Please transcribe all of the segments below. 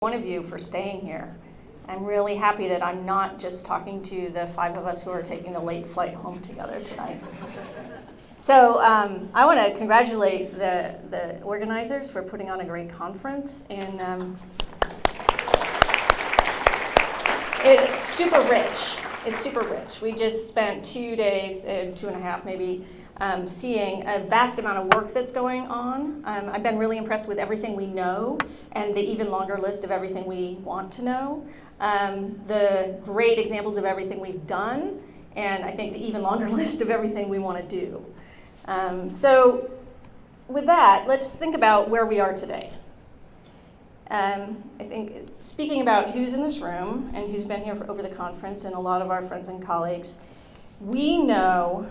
One of you for staying here. I'm really happy that I'm not just talking to the 5 of us who are taking the late flight home together tonight. So I want to congratulate the organizers for putting on a great conference, and it's super rich. It's super rich. We just spent 2 days, 2.5 maybe, seeing a vast amount of work that's going on. I've been really impressed with everything we know and the even longer list of everything we want to know. The great examples of everything we've done, and I think the even longer list of everything we want to do. So with that, let's think about where we are today. I think speaking about who's in this room and who's been here over the conference and a lot of our friends and colleagues, we know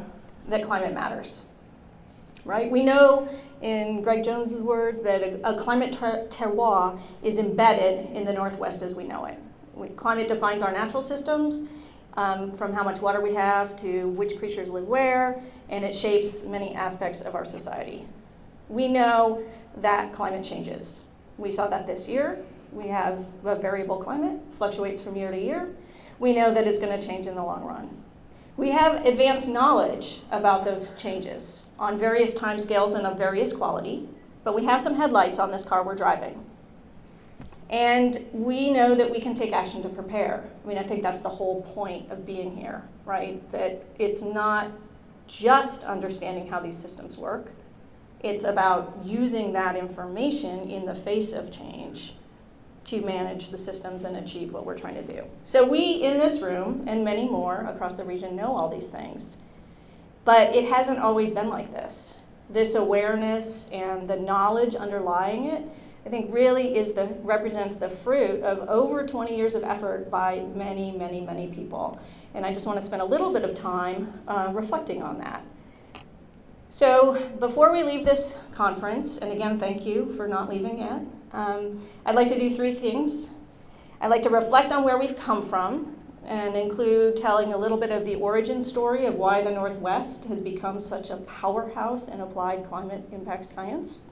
that climate matters, right? We know, in Greg Jones's words, that a climate terroir is embedded in the Northwest as we know it. Climate defines our natural systems, from how much water we have to which creatures live where, and it shapes many aspects of our society. We know that climate changes. We saw that this year. We have a variable climate, fluctuates from year to year. We know that it's going to change in the long run. We have advanced knowledge about those changes on various timescales and of various quality, but we have some headlights on this car we're driving. And we know that we can take action to prepare. I mean, I think that's the whole point of being here, right? That it's not just understanding how these systems work. It's about using that information in the face of change to manage the systems and achieve what we're trying to do. So we in this room, and many more across the region, know all these things. But it hasn't always been like this. This awareness and the knowledge underlying it, I think really represents the fruit of over 20 years of effort by many, many, many people. And I just want to spend a little bit of time reflecting on that. So before we leave this conference, and again, thank you for not leaving yet, I'd like to do 3 things. I'd like to reflect on where we've come from and include telling a little bit of the origin story of why the Northwest has become such a powerhouse in applied climate impact science.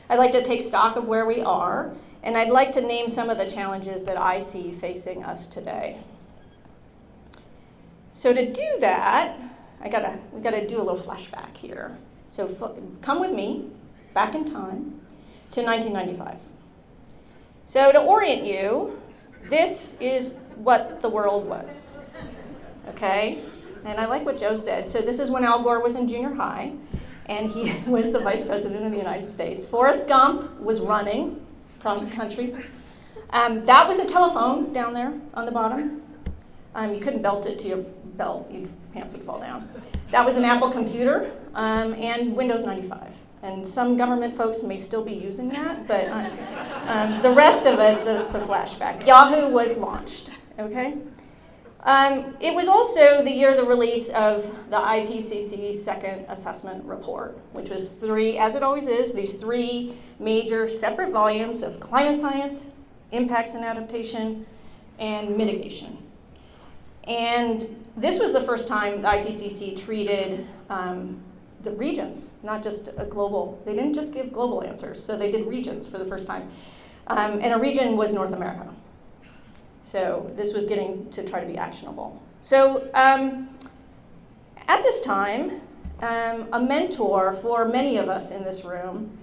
I'd like to take stock of where we are, and I'd like to name some of the challenges that I see facing us today. So to do that, we gotta do a little flashback here. So come with me back in time to 1995. So to orient you, this is what the world was, okay? And I like what Joe said. So this is when Al Gore was in junior high, and he was the vice president of the United States. Forrest Gump was running across the country. That was a telephone down there on the bottom. You couldn't belt it to your belt, your pants would fall down. That was an Apple computer and Windows 95. And some government folks may still be using that, but the rest of it's a flashback. Yahoo was launched, okay? It was also the year of the release of the IPCC second assessment report, which was 3, as it always is, these 3 major separate volumes of climate science, impacts and adaptation, and mitigation. And this was the first time the IPCC treated the regions, not just a global. They didn't just give global answers, so they did regions for the first time. And a region was North America. So this was getting to try to be actionable. So at this time, a mentor for many of us in this room,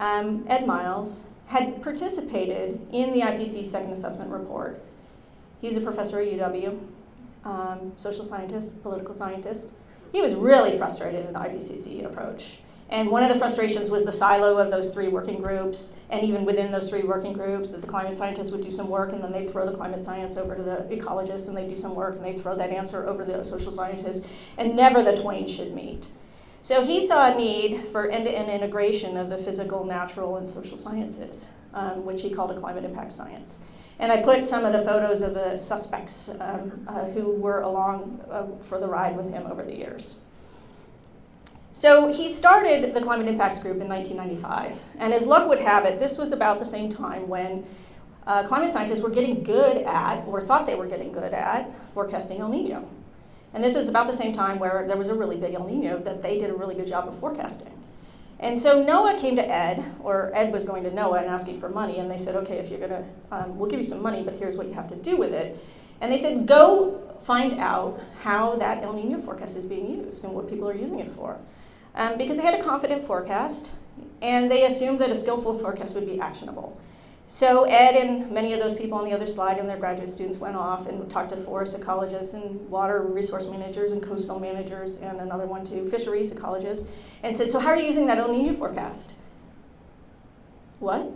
Ed Miles, had participated in the IPCC second assessment report. He's a professor at UW. Social scientist, political scientist. He was really frustrated in the IPCC approach. And one of the frustrations was the silo of those 3 working groups, and even within those 3 working groups, that the climate scientists would do some work, and then they'd throw the climate science over to the ecologists, and they'd do some work, and they'd throw that answer over to the social scientists, and never the twain should meet. So he saw a need for end-to-end integration of the physical, natural, and social sciences, which he called a climate impact science. And I put some of the photos of the suspects who were along for the ride with him over the years. So he started the Climate Impacts Group in 1995. And as luck would have it, this was about the same time when climate scientists were getting good at, or thought they were getting good at, forecasting El Nino. And this is about the same time where there was a really big El Nino that they did a really good job of forecasting. And so NOAA came to Ed, or Ed was going to NOAA and asking for money, and they said, okay, if you're gonna, we'll give you some money, but here's what you have to do with it. And they said, go find out how that El Nino forecast is being used and what people are using it for. Because they had a confident forecast, and they assumed that a skillful forecast would be actionable. So Ed and many of those people on the other slide and their graduate students went off and talked to forest ecologists and water resource managers and coastal managers and another one too, fisheries ecologists, and said, so how are you using that El Nino forecast? What?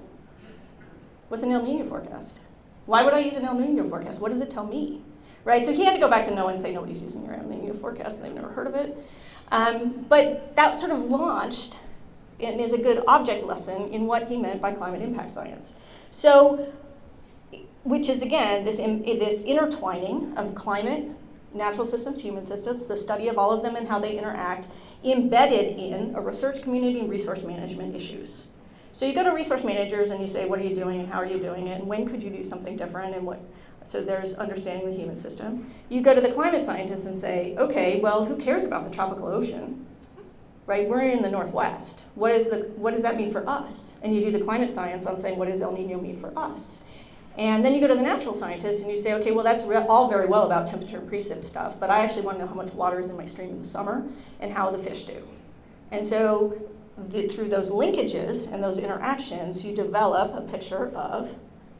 What's an El Nino forecast? Why would I use an El Nino forecast? What does it tell me? Right, so he had to go back to NOAA and say nobody's using your El Nino forecast and they've never heard of it. But that sort of launched and is a good object lesson in what he meant by climate impact science. So, which is again, this intertwining of climate, natural systems, human systems, the study of all of them and how they interact, embedded in a research community and resource management issues. So you go to resource managers and you say, what are you doing and how are you doing it and when could you do something different and what, so there's understanding the human system. You go to the climate scientists and say, okay, well, who cares about the tropical ocean? Right, we're in the Northwest. What does that mean for us? And you do the climate science on saying, what does El Nino mean for us? And then you go to the natural scientists and you say, okay, well, that's all very well about temperature and precip stuff, but I actually want to know how much water is in my stream in the summer and how the fish do. And so through those linkages and those interactions, you develop a picture of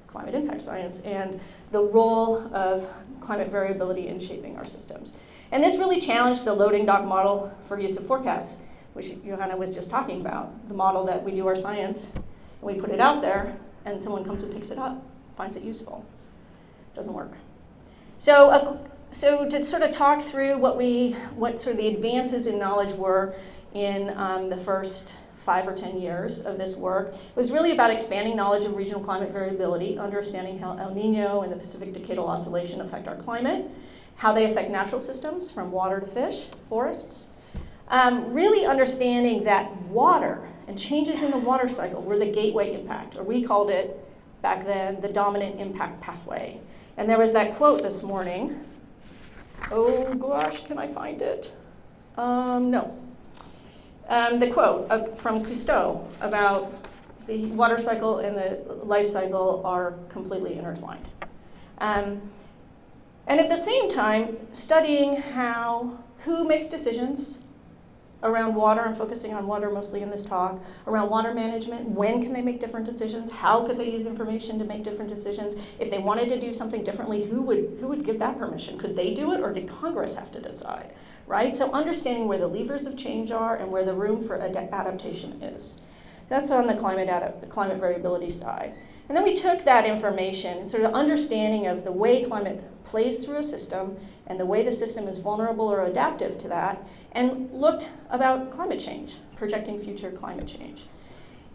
climate impact science and the role of climate variability in shaping our systems. And this really challenged the loading dock model for use of forecasts, which Johanna was just talking about, the model that we do our science, and we put it out there, and someone comes and picks it up, finds it useful. Doesn't work. So to sort of talk through what sort of the advances in knowledge were in the first 5 or 10 years of this work, it was really about expanding knowledge of regional climate variability, understanding how El Nino and the Pacific Decadal Oscillation affect our climate, how they affect natural systems from water to fish, forests. Really understanding that water and changes in the water cycle were the gateway impact, or we called it back then the dominant impact pathway. And there was that quote this morning. Oh gosh, can I find it? No. The quote from Cousteau about the water cycle and the life cycle are completely intertwined. And at the same time, studying who makes decisions around water, and focusing on water mostly in this talk, around water management, when can they make different decisions, how could they use information to make different decisions, if they wanted to do something differently, who would give that permission? Could they do it or did Congress have to decide, right? So understanding where the levers of change are and where the room for adaptation is. That's on the climate variability side. And then we took that information, sort of understanding of the way climate plays through a system and the way the system is vulnerable or adaptive to that, and looked about climate change, projecting future climate change.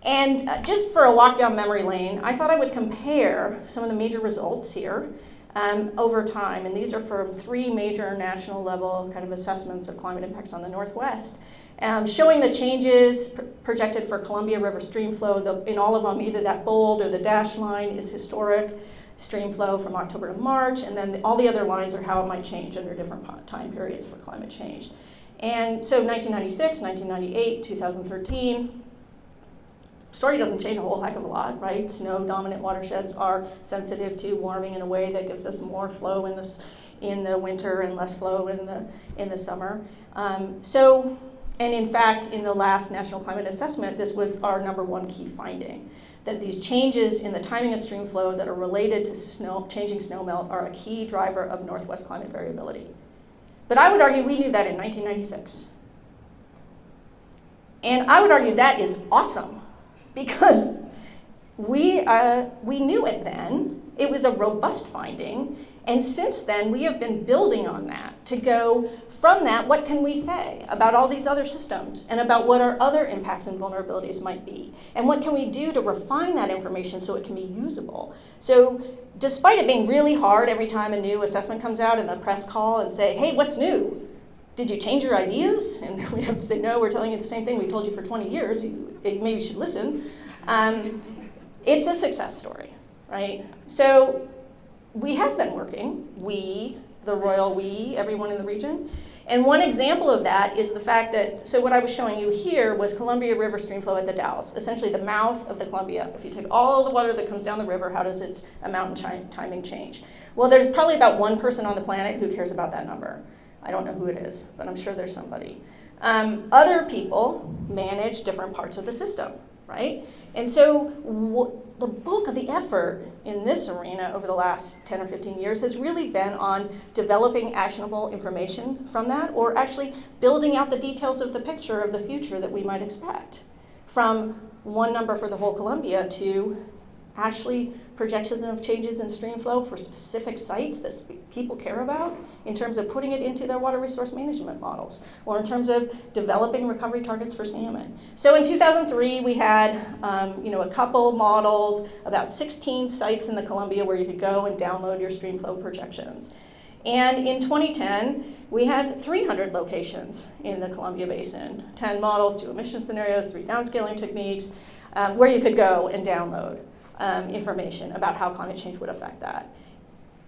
And just for a walk down memory lane, I thought I would compare some of the major results here over time. And these are from 3 major national level kind of assessments of climate impacts on the Northwest, showing the changes projected for Columbia River stream flow. In all of them, either that bold or the dashed line is historic stream flow from October to March, and then all the other lines are how it might change under different time periods for climate change. And so 1996, 1998, 2013, story doesn't change a whole heck of a lot, right? Snow-dominant watersheds are sensitive to warming in a way that gives us more flow in the winter and less flow in the summer. And in fact, in the last National Climate Assessment, this was our #1 key finding, that these changes in the timing of stream flow that are related to changing snowmelt are a key driver of Northwest climate variability. But I would argue we knew that in 1996. And I would argue that is awesome, because we knew it then. It was a robust finding, and since then we have been building on that to go from that, what can we say about all these other systems and about what our other impacts and vulnerabilities might be? And what can we do to refine that information so it can be usable? So despite it being really hard every time a new assessment comes out and the press call and say, hey, what's new? Did you change your ideas? And we have to say, no, we're telling you the same thing we told you for 20 years. Maybe you should listen. It's a success story, right? So we have been working, the royal we, everyone in the region, And one example of that is the fact that, so what I was showing you here was Columbia River streamflow at the Dalles, essentially the mouth of the Columbia. If you take all the water that comes down the river, how does its amount and timing change? Well, there's probably about one person on the planet who cares about that number. I don't know who it is, but I'm sure there's somebody. Other people manage different parts of the system, right? And so the bulk of the effort in this arena over the last 10 or 15 years has really been on developing actionable information from that, or actually building out the details of the picture of the future that we might expect. From one number for the whole Columbia to actually projections of changes in stream flow for specific sites that people care about in terms of putting it into their water resource management models, or in terms of developing recovery targets for salmon. So in 2003, we had a couple models, about 16 sites in the Columbia where you could go and download your stream flow projections. And in 2010, we had 300 locations in the Columbia Basin, 10 models, 2 emission scenarios, 3 downscaling techniques, where you could go and download information about how climate change would affect that.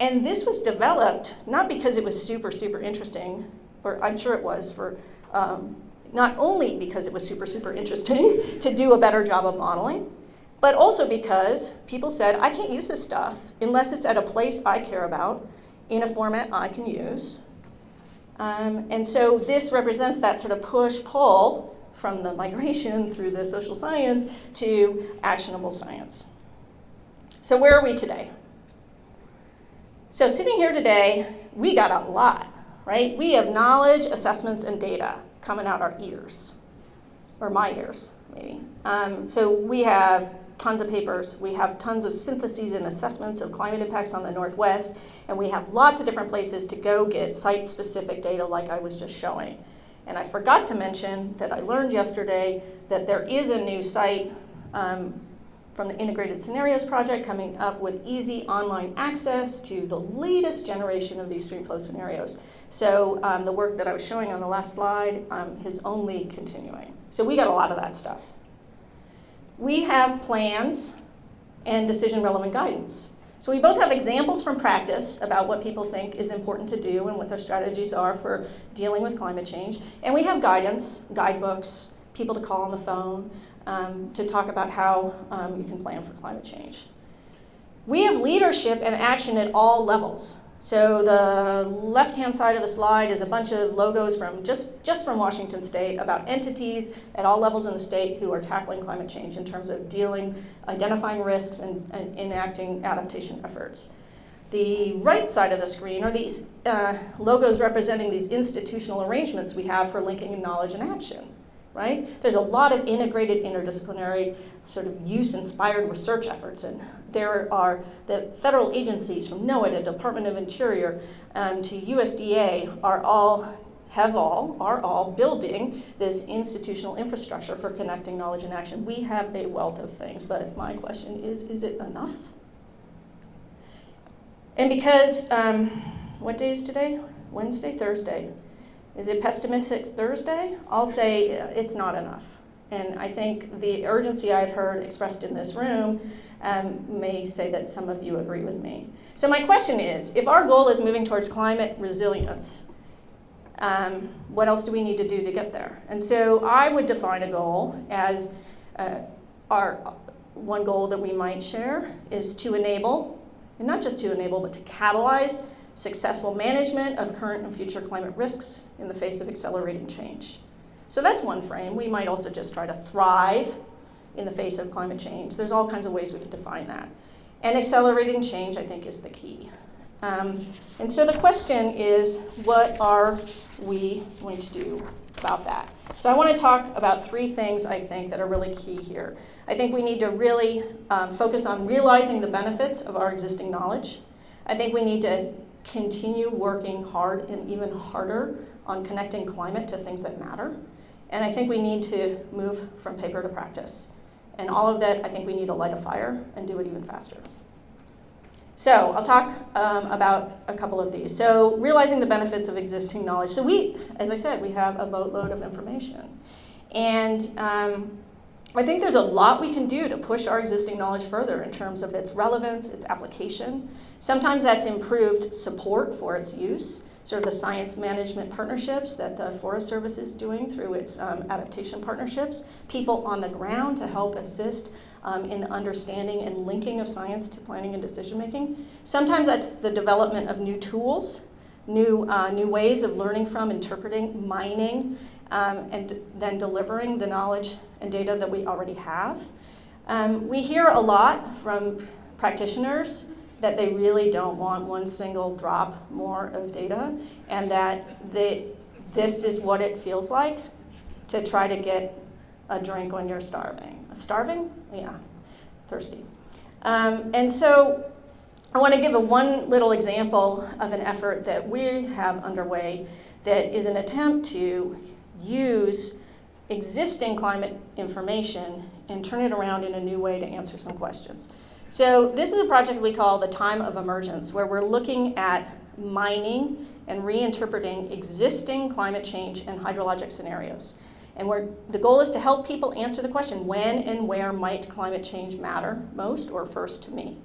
And this was developed not because it was super, super interesting, or I'm sure it was for, not only because it was super, super interesting to do a better job of modeling, but also because people said, I can't use this stuff unless it's at a place I care about in a format I can use. And so this represents that sort of push-pull from the migration through the social science to actionable science. So where are we today? So sitting here today, we got a lot, right? We have knowledge, assessments, and data coming out our ears, or my ears, maybe. So we have tons of papers, we have tons of syntheses and assessments of climate impacts on the Northwest, and we have lots of different places to go get site-specific data like I was just showing. And I forgot to mention that I learned yesterday that there is a new site from the Integrated Scenarios Project coming up with easy online access to the latest generation of these streamflow scenarios. So the work that I was showing on the last slide is only continuing. So we got a lot of that stuff. We have plans and decision-relevant guidance. So we both have examples from practice about what people think is important to do and what their strategies are for dealing with climate change. And we have guidance, guidebooks, people to call on the phone, to talk about how you can plan for climate change. We have leadership and action at all levels. So the left-hand side of the slide is a bunch of logos from just from Washington State about entities at all levels in the state who are tackling climate change in terms of identifying risks and enacting adaptation efforts. The right side of the screen are these logos representing these institutional arrangements we have for linking knowledge and action. Right? There's a lot of integrated interdisciplinary sort of use-inspired research efforts, and there are the federal agencies from NOAA to Department of Interior to USDA are all building this institutional infrastructure for connecting knowledge and action. We have a wealth of things, but my question is it enough? And because, what day is today? Wednesday, Thursday. Is it pessimistic Thursday? I'll say it's not enough. And I think the urgency I've heard expressed in this room may say that some of you agree with me. So my question is, if our goal is moving towards climate resilience, what else do we need to do to get there? And so I would define a goal as one goal that we might share is to enable, and not just to enable, but to catalyze successful management of current and future climate risks in the face of accelerating change. So that's one frame. We might also just try to thrive in the face of climate change. There's all kinds of ways we could define that. And accelerating change, I think, is the key. And so the question is, what are we going to do about that? So I want to talk about 3 things I think that are really key here. I think we need to really focus on realizing the benefits of our existing knowledge. I think we need to continue working hard and even harder on connecting climate to things that matter. And I think we need to move from paper to practice. And all of that, I think we need to light a fire and do it even faster. So I'll talk about a couple of these. So realizing the benefits of existing knowledge. So as I said, we have a boatload of information. And I think there's a lot we can do to push our existing knowledge further in terms of its relevance, its application. Sometimes that's improved support for its use. sort of the science management partnerships that the Forest Service is doing through its adaptation partnerships, people on the ground to help assist in the understanding and linking of science to planning and decision making. Sometimes that's the development of new tools, new ways of learning from, interpreting, mining, and then delivering the knowledge and data that we already have. We hear a lot from practitioners that they really don't want one single drop more of data, and that this is what it feels like to try to get a drink when you're starving. Starving? Yeah, thirsty. And so I want to give one little example of an effort that we have underway that is an attempt to use existing climate information and turn it around in a new way to answer some questions. So this is a project we call the Time of Emergence, where we're looking at mining and reinterpreting existing climate change and hydrologic scenarios. And the goal is to help people answer the question, when and where might climate change matter most or first to me?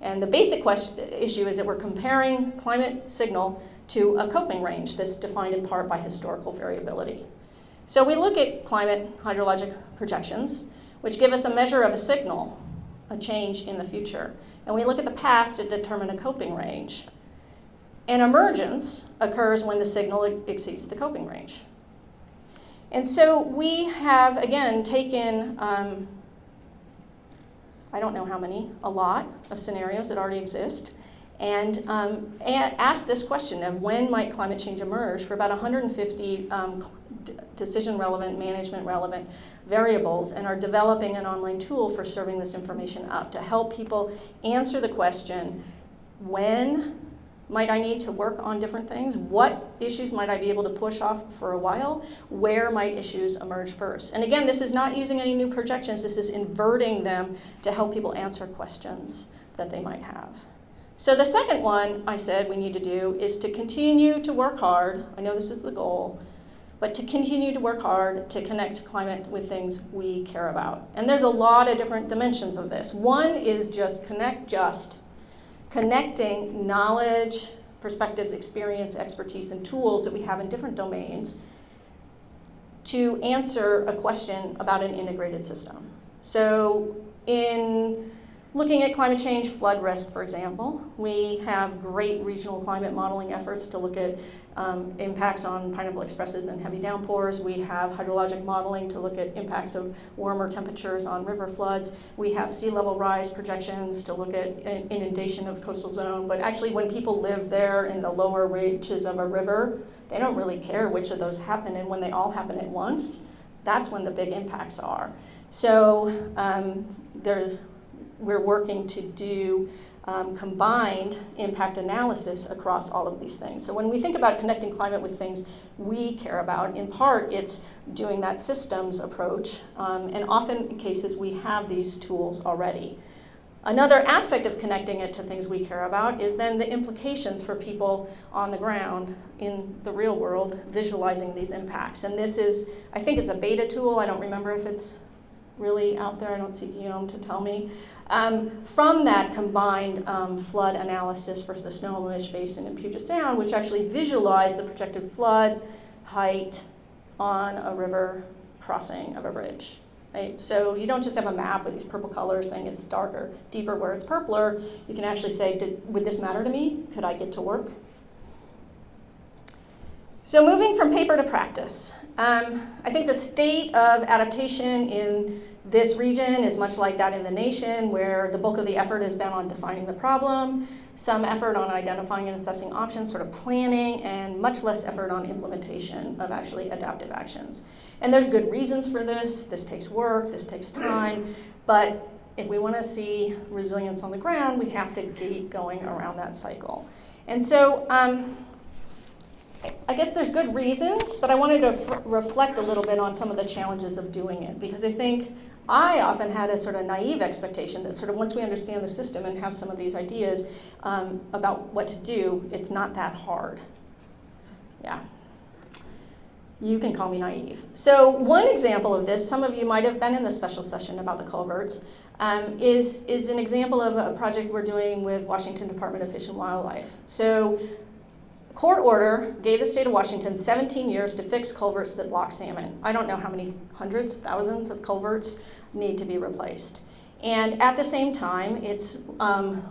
And the basic issue is that we're comparing climate signal to a coping range that's defined in part by historical variability. So we look at climate hydrologic projections, which give us a measure of a signal, a change in the future. And we look at the past to determine a coping range. And emergence occurs when the signal exceeds the coping range. And so we have, again, taken, I don't know how many, a lot of scenarios that already exist, and asked this question of when might climate change emerge for about 150 decision-relevant, management-relevant variables, and are developing an online tool for serving this information up to help people answer the question, when might I need to work on different things? What issues might I be able to push off for a while? Where might issues emerge first? And again, this is not using any new projections. This is inverting them to help people answer questions that they might have. So the second one I said we need to do is to continue to work hard. I know this is the goal, but to continue to work hard to connect climate with things we care about. And there's a lot of different dimensions of this. One is just connecting knowledge, perspectives, experience, expertise, and tools that we have in different domains to answer a question about an integrated system. So in looking at climate change, flood risk, for example, we have great regional climate modeling efforts to look at impacts on Pineapple Expresses and heavy downpours. We have hydrologic modeling to look at impacts of warmer temperatures on river floods. We have sea level rise projections to look at inundation of coastal zone. But actually, when people live there in the lower reaches of a river, they don't really care which of those happen. And when they all happen at once, that's when the big impacts are. So we're working to do combined impact analysis across all of these things. So when we think about connecting climate with things we care about, in part it's doing that systems approach, and often in cases we have these tools already. Another aspect of connecting it to things we care about is then the implications for people on the ground in the real world visualizing these impacts. And this is, I think it's a beta tool. I don't remember if it's really out there. I don't see Guillaume to tell me. From that combined flood analysis for the Snohomish Basin and Puget Sound, which actually visualized the projected flood height on a river crossing of a bridge. Right? So you don't just have a map with these purple colors saying it's darker, deeper where it's purpler. You can actually say, would this matter to me? Could I get to work? So moving from paper to practice. I think the state of adaptation in this region is much like that in the nation, where the bulk of the effort has been on defining the problem, some effort on identifying and assessing options, sort of planning, and much less effort on implementation of actually adaptive actions. And there's good reasons for this. This takes work, this takes time, but if we want to see resilience on the ground, we have to keep going around that cycle. And so I guess there's good reasons, but I wanted to reflect a little bit on some of the challenges of doing it, because I think I often had a sort of naive expectation that sort of once we understand the system and have some of these ideas about what to do, it's not that hard. Yeah. You can call me naive. So one example of this, some of you might have been in the special session about the culverts, is an example of a project we're doing with Washington Department of Fish and Wildlife. So court order gave the state of Washington 17 years to fix culverts that block salmon. I don't know how many hundreds, thousands of culverts need to be replaced. And at the same time, it's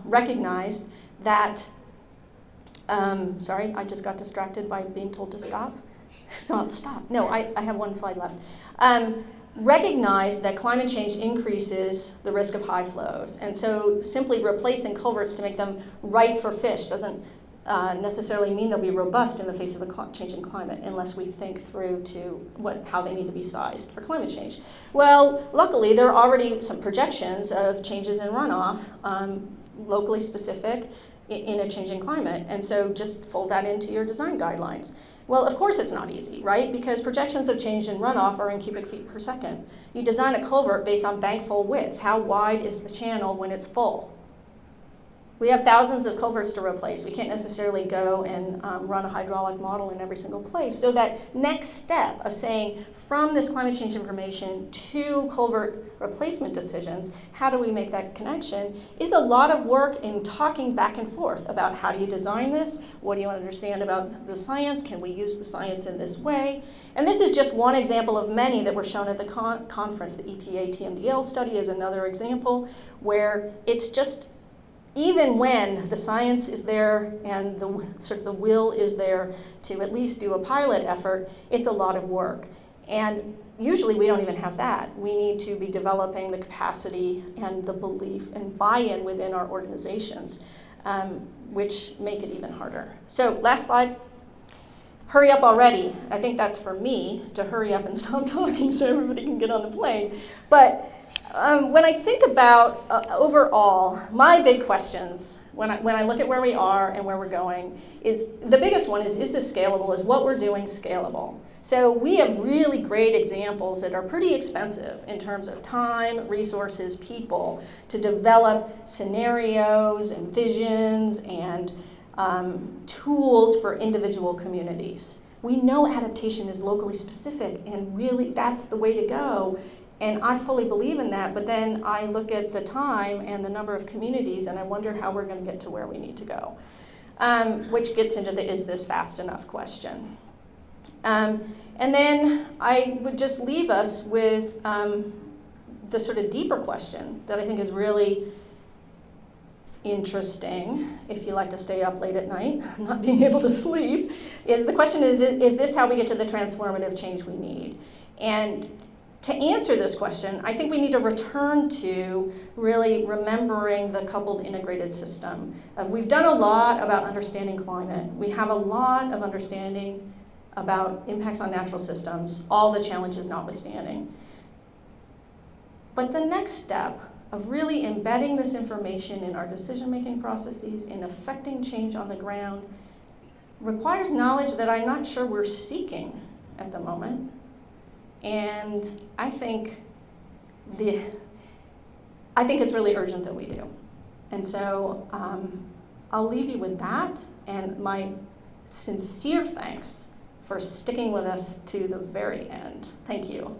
recognized that, sorry, I just got distracted by being told to stop. So I'll stop. No, I have one slide left. Recognize that climate change increases the risk of high flows. And so simply replacing culverts to make them right for fish doesn't necessarily mean they'll be robust in the face of a changing climate unless we think through to how they need to be sized for climate change. Well, luckily there are already some projections of changes in runoff, locally specific in a changing climate. And so just fold that into your design guidelines. Well, of course it's not easy, right? Because projections of change in runoff are in cubic feet per second. You design a culvert based on bank full width. How wide is the channel when it's full? We have thousands of culverts to replace. We can't necessarily go and run a hydraulic model in every single place. So that next step of saying, from this climate change information to culvert replacement decisions, how do we make that connection, is a lot of work in talking back and forth about how do you design this, what do you understand about the science, can we use the science in this way? And this is just one example of many that were shown at the conference. The EPA TMDL study is another example where it's just, even when the science is there and the will is there to at least do a pilot effort, it's a lot of work. And usually we don't even have that. We need to be developing the capacity and the belief and buy-in within our organizations, which make it even harder. So last slide. Hurry up already. I think that's for me to hurry up and stop talking so everybody can get on the plane. But when I think about overall, my big questions, when I look at where we are and where we're going, is the biggest one is this scalable? Is what we're doing scalable? So we have really great examples that are pretty expensive in terms of time, resources, people, to develop scenarios and visions and tools for individual communities. We know adaptation is locally specific, and really that's the way to go. And I fully believe in that, but then I look at the time and the number of communities and I wonder how we're going to get to where we need to go, which gets into the is this fast enough question. And then I would just leave us with the sort of deeper question that I think is really interesting, if you like to stay up late at night, not being able to sleep, is the question is this how we get to the transformative change we need? And to answer this question, I think we need to return to really remembering the coupled integrated system. We've done a lot about understanding climate. We have a lot of understanding about impacts on natural systems, all the challenges notwithstanding. But the next step of really embedding this information in our decision-making processes, in affecting change on the ground, requires knowledge that I'm not sure we're seeking at the moment. And I think it's really urgent that we do. And so I'll leave you with that and my sincere thanks for sticking with us to the very end. Thank you.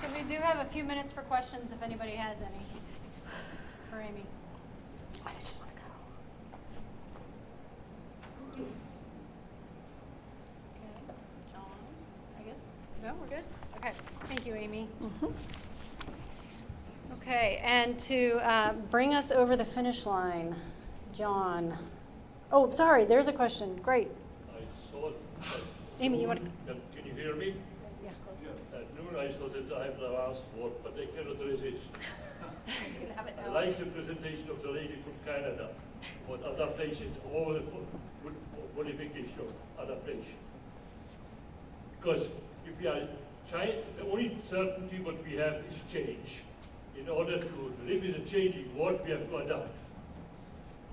So we do have a few minutes for questions if anybody has any for Amy. I just want to go. Okay, John, I guess. No, we're good? Okay, thank you, Amy. Mm-hmm. Okay, and to bring us over the finish line, John. Oh, sorry, there's a question. Great. I saw Amy, you want to? Can you hear me? Yeah, close. Yes. At noon I thought that I have the last word, but I cannot resist. I like the presentation of the lady from Canada on adaptation, all the modification of adaptation. Because if we are trying, the only certainty what we have is change. In order to live in a changing world, we have to adapt.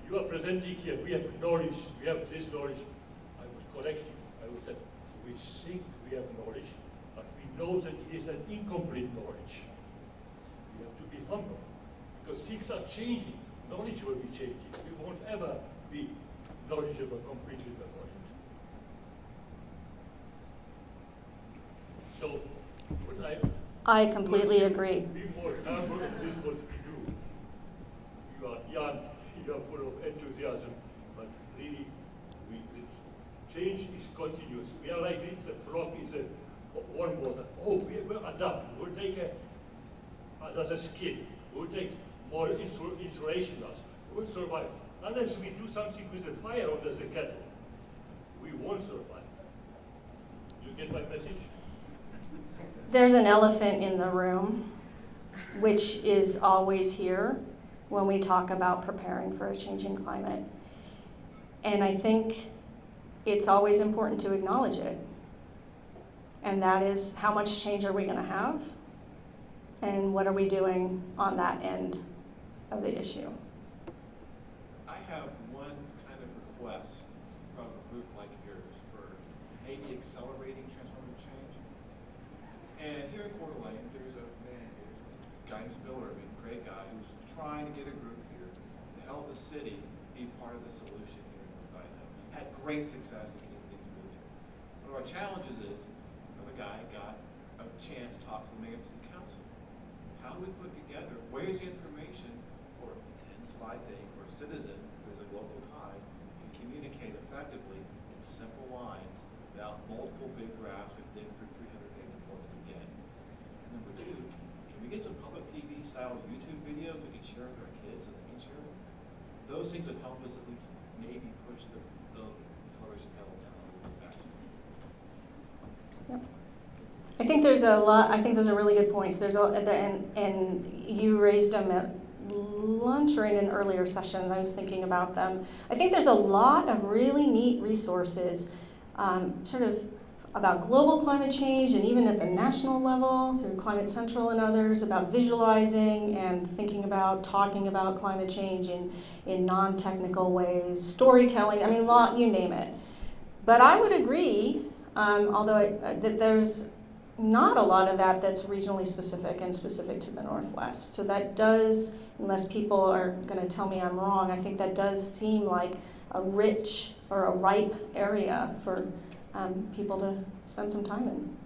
You are presenting here, we have knowledge, we have this knowledge. I would correct you. I would say, we think we have knowledge, but we know that it is an incomplete knowledge. We have to be humble, because things are changing. Knowledge will be changing. We won't ever be knowledgeable completely about it. So, what I completely agree. Be more humble in this what we do. Jan, you are full of enthusiasm, but really, the change is continuous. We are like the frog in the warm water. Oh, we will adapt. We'll take another skin. We'll take more insulation us. We'll survive. Unless we do something with the fire under the kettle, we won't survive. You get my message? There's an elephant in the room, which is always here when we talk about preparing for a changing climate. And I think it's always important to acknowledge it. And that is, how much change are we going to have? And what are we doing on that end of the issue? I have one kind of request from a group like yours for maybe accelerating transformative change. And here in Coeur d'Alene, there's a man here, a guy named Bill Irving, great guy, who's trying to get a group here to help the city be part of the solution here in North Idaho. Had great success in getting things moving. One of our challenges is, the guy got a chance to talk to the mayor and city council. How do we put together, where's the information for a 10-slide thing for a citizen who's a local tie to communicate effectively in simple lines without multiple big graphs we dig through 300-page reports to get? And number two, can we get some public TV style YouTube videos we can share with our kids and they can share them? Those things would help us at least maybe push the acceleration pedal down a little bit faster. Yep. I think there's a lot. I think those are really good points. There's and you raised them at lunch or in an earlier session. I was thinking about them. I think there's a lot of really neat resources, sort of about global climate change, and even at the national level through Climate Central and others, about visualizing and thinking about talking about climate change in non-technical ways, storytelling. I mean, you name it. But I would agree, although that there's not a lot of that that's regionally specific and specific to the Northwest. So that does, unless people are going to tell me I'm wrong, I think that does seem like a rich or a ripe area for people to spend some time in.